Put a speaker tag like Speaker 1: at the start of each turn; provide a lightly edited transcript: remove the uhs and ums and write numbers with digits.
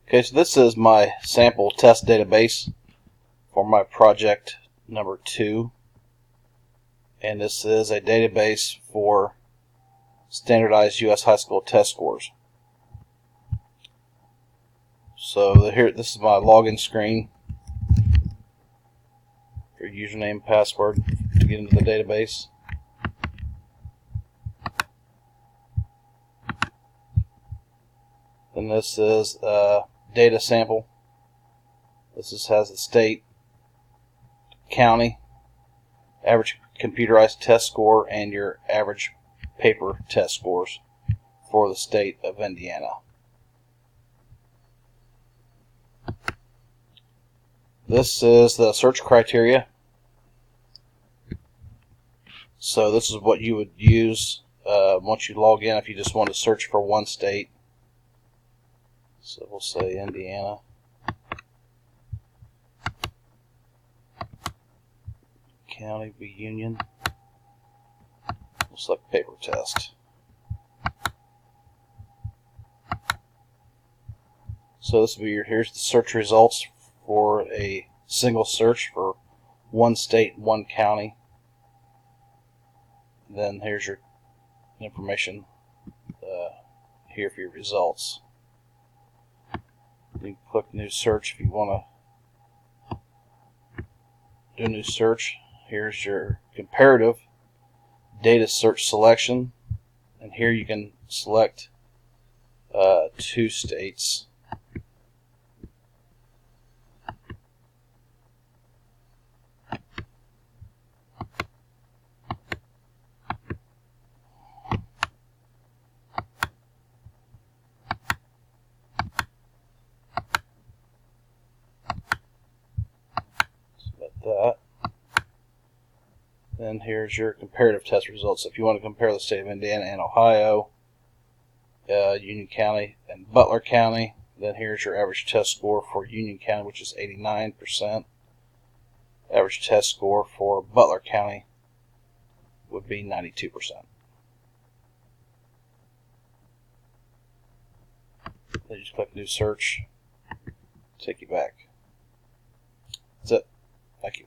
Speaker 1: Okay, so this is my sample test database for my project number 2, and this is a database for standardized U.S. high school test scores. So here, this is my login screen for username and password to get into the database. Then this is a data sample. This has the state, county, average computerized test score, and your average paper test scores for the state of Indiana. This is the search criteria. So this is what you would use once you log in if you just want to search for one state. So we'll say Indiana. County be Union. We'll select paper test. So this will be here's the search results for a single search for one state, one county. Then here's your information here for your results. You can click new search if you want to do a new search. Here's your comparative data search selection, and here you can select 2 states. That. Then here's your comparative test results. If you want to compare the state of Indiana and Ohio, Union County and Butler County, then here's your average test score for Union County, which is 89%. Average test score for Butler County would be 92%. Then you just click new search, take you back. That's it. Thank you.